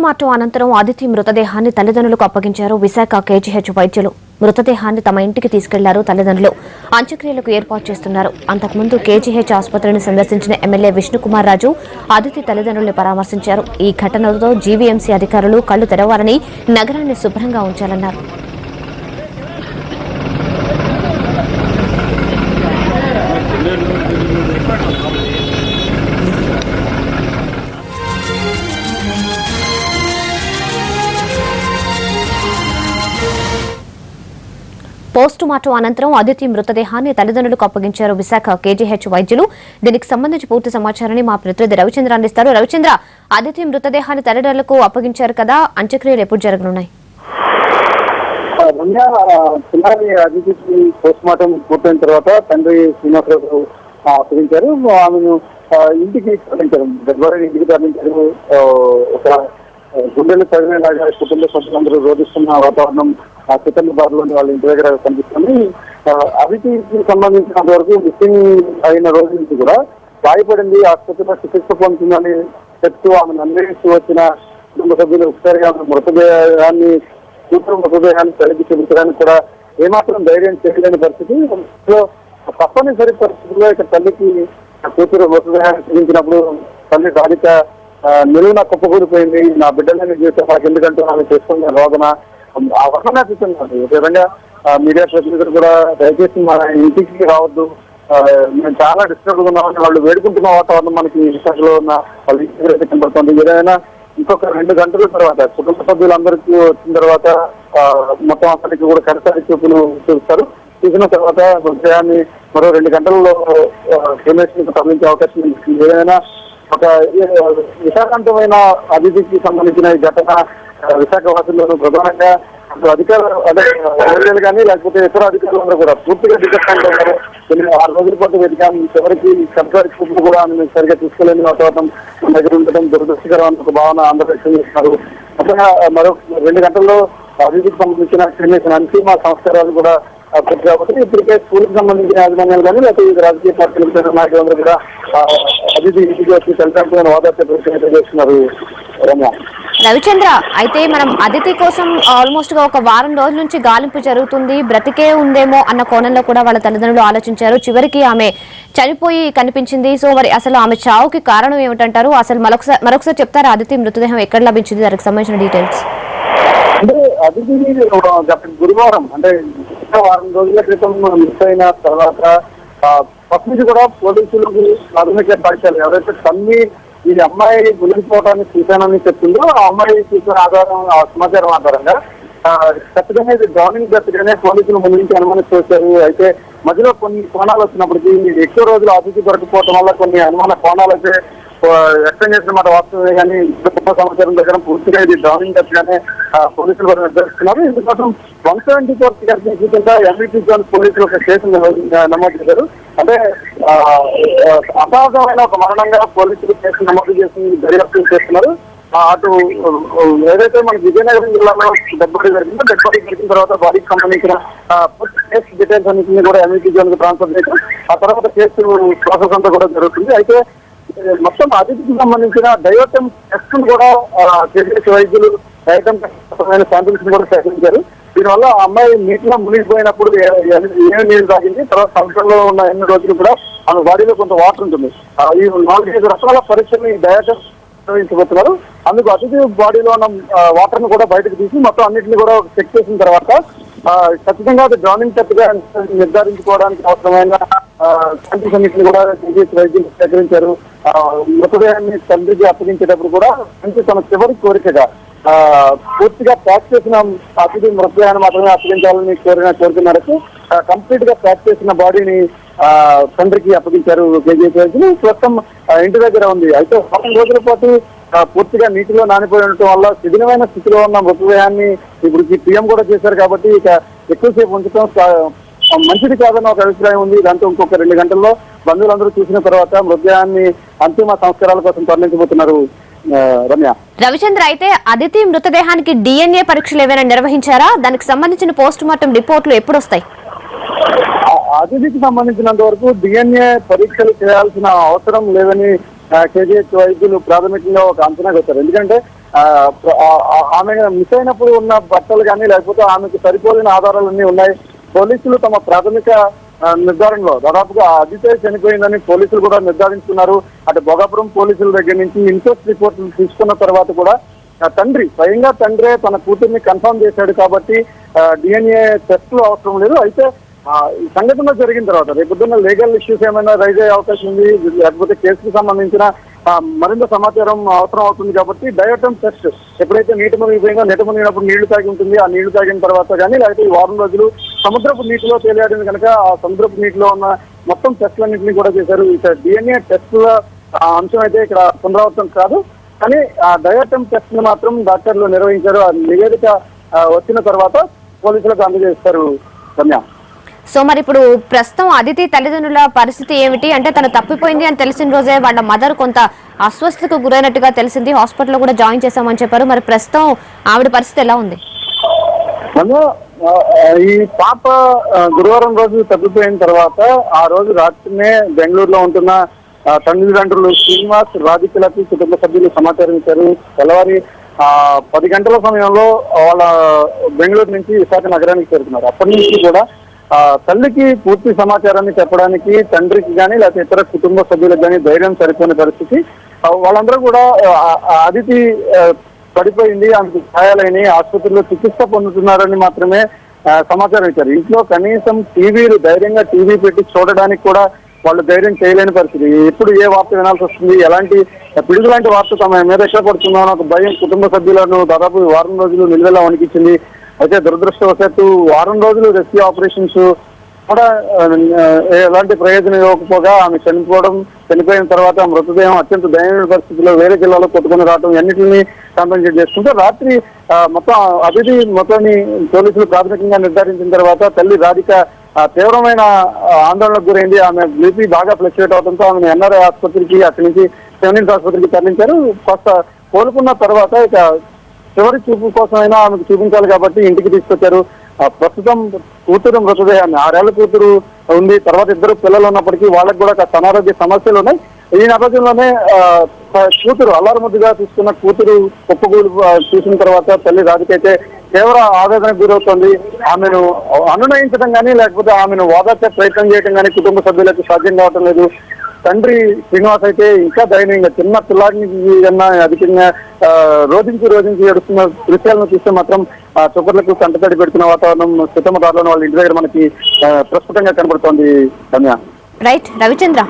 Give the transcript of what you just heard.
Mortem అనంతరం ఆదితి మృతదేహాన్ని తల్లిదండ్రులకు అప్పగించారు విశాఖ కేజీహెచ్ వైద్యులు. మృతదేహాన్ని తమ ఇంటికి తీసుకెళ్లారు తల్లిదండ్రులు. అంత్యక్రియలకు ఏర్పాటు చేస్తున్నారు. అంతకుముందు కేజీహెచ్ ఆసుపత్రిని సందర్శించిన ఎమ్మెల్యే విష్ణుకుమార్ రాజు ఆదితి తల్లిదండ్రుల్ని పరామర్శించారు. ఈ ఘటనతో జీవీఎంసీ అధికారులు కళ్లు తెరవాలని, నగరాన్ని శుభ్రంగా ఉంచాలన్నారు. పోస్టు మార్టం అనంతరం ఆదితి మృతదేహాన్ని తల్లిదండ్రులకు అప్పగించారు విశాఖ కేజీహెచ్ వైద్యులు. దీనికి సంబంధించి పూర్తి సమాచారాన్ని మా ప్రతినిధి రవిచంద్ర అందిస్తారు. రవిచంద్ర, ఆదితి మృతదేహాన్ని తల్లిదండ్రులకు అప్పగించారు కదా, అంత్యక్రియలు ఎప్పుడు జరగనున్నాయి? ఆదితికి పోస్ట్ మార్టం పూర్తయిన తర్వాత తండ్రి శ్రీనివాసరావు అప్పగించారు. ఆమెను ఇంటికి తరలించారు, గర్భాన్ని ఇంటికి తరలించారు. ఒక గుండెలు తగినలాగా కుటుంబ సభ్యులందరూ రోధిస్తున్న వాతావరణం సికింద్రాబాద్లోని వాళ్ళ ఇంటి దగ్గర కనిపిస్తుంది. అదితికి సంబంధించినంత వరకు మిస్సింగ్ అయిన రోజు నుంచి కూడా గాయపడింది, ఆసుపత్రిలో చికిత్స పొందుతుందని చెప్తూ ఆమెను అన్వేషిస్తూ వచ్చిన కుటుంబ సభ్యులు ఒకసారిగా మృతదేహాన్ని తల్లికి చూపించడానికి కూడా ఏమాత్రం ధైర్యం చేయలేని పరిస్థితి. తప్పనిసరి పరిస్థితుల్లో ఇక్కడ తల్లికి కూతురు మృతదేహాన్ని చూపించినప్పుడు తల్లి బాధిత నిలువున కుప్పకూలిపోయింది. నా బిడ్డలని చూస్తే మాకు ఎందుకంటూ ఆమె చేసుకున్న రోదన ఆ వర్ణన చూస్తున్నారు. ఈ విధంగా మీడియా ప్రతినిధులు కూడా దయచేసి మన ఇంటికి రావద్దు, మేము చాలా డిస్టర్బ్ గా ఉన్నామని వాళ్ళు వేడుకుంటున్న వాతావరణం మనకి విశాఖలో ఉన్న వాళ్ళ ఇంటికి కనబడుతుంది. ఏదైనా ఇంకొక 2 గంటల తర్వాత కుటుంబ సభ్యులందరికీ వచ్చిన తర్వాత మొత్తం అతనికి కూడా కడసారి చూపులు చూస్తారు. చూసిన తర్వాత విషయాన్ని మరో 2 గంటల్లో క్రిమేషన్ తరలించే అవకాశం ఉంది. ఏదైనా ఒక విశాఖవంతమైన అభివృద్ధికి సంబంధించిన ఈ ఘటన విశాఖ వాసుల్లోనూ ప్రధానంగా అధికారులు ఎమ్మెల్యేలు కానీ లేకపోతే ఇతర అధికారులందరూ కూడా పూర్తిగా దిగొస్తారు. 6 రోజుల పాటు వెతికాము, చివరికి సర్కారు చూపులు కూడా సరిగా తీసుకోలేని వాతావరణం దగ్గర ఉండటం దురదృష్టకరమైన ఒక భావన ఆంధ్రప్రదేశ్ చేస్తున్నారు. మొత్తంగా మరో 2 గంటల్లో అభివృద్ధికి సంబంధించిన క్రిమేషన్ అంతిమ సంస్కారాలు కూడా పూర్తి కాబట్టి ఇప్పటికే స్కూల్కి సంబంధించిన యాజమాన్యాలు కానీ లేకపోతే వివిధ రాజకీయ పార్టీలకు నాయకులందరూ కూడా అభివృద్ధి ఇంటికి వచ్చి తల్లిదండ్రులను ఓదార్చే ప్రయత్నం చేస్తున్నారు. రవిచంద్ర, అయితే మనం అదితి కోసం ఆల్మోస్ట్ గా ఒక వారం రోజుల నుంచి గాలింపు జరుగుతుంది, బ్రతికే ఉందేమో అన్న కోణంలో కూడా వాళ్ళ తల్లిదండ్రులు ఆలోచించారు. చివరికి ఆమె చనిపోయి కనిపించింది. సో మరి అసలు ఆమె చావుకి కారణం ఏమిటంటారు? అసలు మరొకసారి చెప్తారా అదితి మృతదేహం ఎక్కడ లభించింది, దానికి సంబంధించిన డీటెయిల్స్? అంటే అదితి గత గురువారం అంటే వారం రోజుల క్రితం మిస్ అయిన తర్వాత ఫస్ట్ నుంచి కూడా పోలీసులకు ప్రాథమిక సాక్ష్యాలు ఎవరైతే తమ్మి ఈ అమ్మాయి గురిపోవటాన్ని చూశానని చెప్తుందో ఆ అమ్మాయి చూసిన ఆధారం సమాచారం ఆధారంగా ఖచ్చితంగా ఇది డ్రౌనింగ్ డెత్గానే పోలీసులు ముందు నుంచి అనుమానిస్తూ వచ్చారు. అయితే మధ్యలో కొన్ని కోణాలు వచ్చినప్పటికీ ఎక్కువ రోజులు అతిథి దొరకపోవడం వల్ల కొన్ని అనుమాన కోణాలు అయితే వ్యక్తం చేసిన మాట వాస్తవమే, కానీ సమాచారం దగ్గర పూర్తిగా ఇది డ్రౌనింగ్ డెత్గానే పోలీసులు కూడా నిర్ధారిస్తున్నారు. ఇందుకోసం 174 కింద ఎంబీపీ జోన్ పోలీసులు ఒక కేసు నమోదు చేశారు. అంటే అసాధారణమైన ఒక మరణంగా పోలీసులు కేసు నమోదు చేసి దర్యాప్తు చేస్తున్నారు. అటు ఏదైతే మన విజయనగరం జిల్లాలో డెడ్ బాడీ జరిగిందో డెడ్ బాడీ జరిగిన తర్వాత బాడీకి సంబంధించిన కేసు డీటెయిల్స్ అన్నింటినీ కూడా ఎంబీపీ జోన్ కు ట్రాన్స్ఫర్ చేశారు. ఆ తర్వాత కేసు ప్రాసెస్ అంతా కూడా జరుగుతుంది. అయితే మొత్తం అతిథికి సంబంధించిన డయోటమ్ టెస్ట్ కూడా వైద్యులు డయోటమ్ శాంపిల్స్ కూడా సేకరించారు. దీనివల్ల ఆ అమ్మాయి నీటిలో మునిగిపోయినప్పుడు ఏమి నీరు తాగింది, తర్వాత సంవత్సరంలో ఉన్న ఎన్ని రోజులు కూడా ఆమె బాడీలో కొంత వాటర్ ఉంటుంది. ఈ 4-5 రకాల పరీక్షలు ఈ డయాటమ్ నిర్వహించబోతున్నారు. అందుకు అతిథి బాడీలో ఉన్న వాటర్ ను కూడా బయటకు తీసి మొత్తం అన్నింటినీ కూడా చెక్ చేసిన తర్వాత ఖచ్చితంగా అది డ్రౌనింగ్ టెస్ట్గా నిర్ధారించుకోవడానికి అవసరమైన శాంపిల్స్ అన్నింటినీ కూడా వైద్యులు సేకరించారు. మృతదేహాన్ని తండ్రికి అప్పగించేటప్పుడు కూడా మంచి తన చివరి కోరికగా పూర్తిగా ప్యాక్ చేసిన అతిథి మృతదేహాన్ని మాత్రమే అప్పగించాలని కోరిక మేరకు కంప్లీట్ గా ప్యాక్ చేసిన బాడీని తండ్రికి అప్పగించారు కేజీహెచ్ వైద్యులు. ప్రస్తుతం ఇంటి దగ్గర ఉంది. అయితే 4 రోజుల పాటు పూర్తిగా నీటిలో నానిపోయి ఉండటం వల్ల శిథిలమైన స్థితిలో ఉన్న మృతదేహాన్ని ఇప్పుడు పిఎం కూడా చేశారు కాబట్టి ఇక ఎక్కువసేపు ఉంచడం మంచిది కాదన్న ఒక అభిప్రాయం ఉంది. దాంతో ఇంకొక 2 గంటల్లో బంధువులందరూ చూసిన తర్వాత మృతదేహాన్ని అంతిమ సంస్కారాల కోసం తరలించబోతున్నారు. రమ్య, రవిచంద్ర, అయితే అదితి మృతదేహానికి డిఎన్ఏ పరీక్షలు ఏమైనా నిర్వహించారా? దానికి సంబంధించిన పోస్ట్ మార్టం రిపోర్ట్లు ఎప్పుడు వస్తాయి? అతిథికి సంబంధించినంత వరకు డిఎన్ఏ పరీక్షలు చేయాల్సిన అవసరం లేదని కేజీహెచ్ వైద్యులు ప్రాథమికంగా ఒక అంచనాకు వచ్చారు. ఎందుకంటే ఆమె మిస్ అయినప్పుడు ఉన్న బట్టలు కానీ లేకపోతే ఆమెకు సరిపోలిన ఆధారాలన్నీ ఉన్నాయి. పోలీసులు తమ ప్రాథమిక నిర్ధారణలో దాదాపుగా అదితే చనిపోయిందని పోలీసులు కూడా నిర్ధారించుకున్నారు. అటు భోగాపురం పోలీసుల దగ్గర నుంచి ఇన్క్వెస్ట్ రిపోర్టులు తీసుకున్న తర్వాత కూడా తండ్రి స్వయంగా తండ్రే తన కూతుర్ని కన్ఫర్మ్ చేశాడు కాబట్టి DNA టెస్టులు అవసరం లేదు. అయితే ఈ సంఘటన జరిగిన తర్వాత రేపొద్దున్న లీగల్ ఇష్యూస్ ఏమైనా రైజ్ అయ్యే అవకాశం ఉంది, లేకపోతే కేసుకు సంబంధించిన మరింత సమాచారం అవసరం అవుతుంది కాబట్టి డయాటమ్ టెస్ట్ ఎప్పుడైతే నీటి మునిగిపోయిందో నీటి మునిగినప్పుడు నీళ్లు తాగి ఉంటుంది. ఆ నీళ్లు తాగిన తర్వాత కానీ లేకపోతే ఈ వారం రోజులు సముద్రపు నీటిలో తేలియాడింది కనుక ఆ సముద్రపు నీటిలో ఉన్న మొత్తం టెస్టులన్నింటినీ కూడా చేశారు. ఇక DNA టెస్టుల అంశం అయితే ఇక్కడ పునరావృతం కాదు, కానీ ఆ డయాటమ్ టెస్ట్ ను మాత్రం డాక్టర్లు నిర్వహించారు. ఆ నివేదిక వచ్చిన తర్వాత పోలీసులకు అందజేస్తారు. రమ్య, సో మరి ఇప్పుడు ప్రస్తుతం అదితి తల్లిదండ్రుల పరిస్థితి ఏమిటి? అంటే తను తప్పిపోయింది అని తెలిసిన రోజే వాళ్ళ మదర్ కొంత అస్వస్థతకు గురైనట్టుగా తెలిసింది, హాస్పిటల్లో కూడా జాయిన్ చేశామని చెప్పారు. మరి ప్రస్తుతం ఆవిడ పరిస్థితి ఎలా ఉంది? ఈ పాప గురువారం రోజు తప్పిపోయిన తర్వాత ఆ రోజు రాత్రినే బెంగళూరులో ఉంటున్న తల్లిదండ్రులు శ్రీనివాస్, రాధికలకి కుటుంబ సభ్యులు సమాచారం ఇచ్చారు. తెల్లవారి 10 గంటల సమయంలో వాళ్ళ బెంగళూరు నుంచి విశాఖ నగరానికి చేరుకున్నారు. అప్పటి నుంచి కూడా తల్లికి పూర్తి సమాచారాన్ని చెప్పడానికి తండ్రికి కానీ లేకపోతే ఇతర కుటుంబ సభ్యులకు కానీ ధైర్యం సరిపోయిన పరిస్థితి. వాళ్ళందరూ కూడా అదితి పడిపోయింది, ఆమెకు గాయాలైన ఆసుపత్రిలో చికిత్స పొందుతున్నారని మాత్రమే సమాచారం ఇచ్చారు. ఇంట్లో కనీసం ధైర్యంగా టీవీ పెట్టి చూడడానికి కూడా వాళ్ళు ధైర్యం చేయలేని పరిస్థితి. ఎప్పుడు ఏ వార్త వినాల్సి వస్తుంది, ఎలాంటి పిడుగు లాంటి వార్త తమ మీద ఎక్కడ పడుతుందో అని ఒక భయం కుటుంబ సభ్యులను దాదాపు వారం రోజులు నిలువెలా వణికించింది. అయితే దురదృష్టవశాత్తు వారం రోజులు రెస్క్యూ ఆపరేషన్స్ కూడా ఎలాంటి ప్రయోజనం ఇవ్వకపోగా ఆమె చనిపోయిన తర్వాత మృతదేహం అత్యంత దయనీయ పరిస్థితిలో వేరే జిల్లాలో కొట్టుకుని రావడం అన్నింటినీ కాంపెన్సేట్ చేసుకుంటూ రాత్రి మొత్తం అభివృద్ధి మొత్తాన్ని పోలీసులు ప్రాథమికంగా నిర్ధారించిన తర్వాత తల్లి రాధిక తీవ్రమైన ఆందోళనకు గురైంది. ఆమె బీపీ బాగా ఫ్లక్చుయేట్ అవడంతో ఆమెను NRI ఆసుపత్రికి అక్కడి నుంచి సెవెనిన్స్ ఆసుపత్రికి తరలించారు. కాస్త కోలుకున్న తర్వాత ఇక చివరి చూపు కోసమైనా ఆమెకు చూపించాలి కాబట్టి ఇంటికి తీసుకొచ్చారు. ప్రస్తుతం కూతురు మృతదేహాన్ని 6 ఏళ్ల కూతురు ఉంది. తర్వాత 2 పిల్లలు ఉన్నప్పటికీ వాళ్ళకి కూడా కాస్త అనారోగ్య సమస్యలు ఉన్నాయి. ఈ నేపథ్యంలోనే కూతురు అల్లారుముద్దుగా తీసుకున్న కూతురు కుప్పగూలు చూసిన తర్వాత తల్లి రాధిక అయితే తీవ్ర ఆవేదనకు గురవుతోంది. ఆమెను అనునయించడం కానీ లేకపోతే ఆమెను ఓదార్చే ప్రయత్నం చేయడం కానీ కుటుంబ సభ్యులకు సాధ్యం కావటం లేదు. తండ్రి శ్రీనివాస్ అయితే ఇంకా దయనీయంగా చిన్న పిల్లాడిని కన్నా అధికంగా రోధించి ఏడుస్తున్న దృశ్యాలను చూస్తే మాత్రం చుక్కర్లకు కంటతడి పెడుతున్న వాతావరణం సిద్ధమదారులను వాళ్ళ ఇంటి దగ్గర మనకి ప్రస్ఫుటంగా కనబడుతోంది. రమ్య, రైట్ రవిచంద్ర.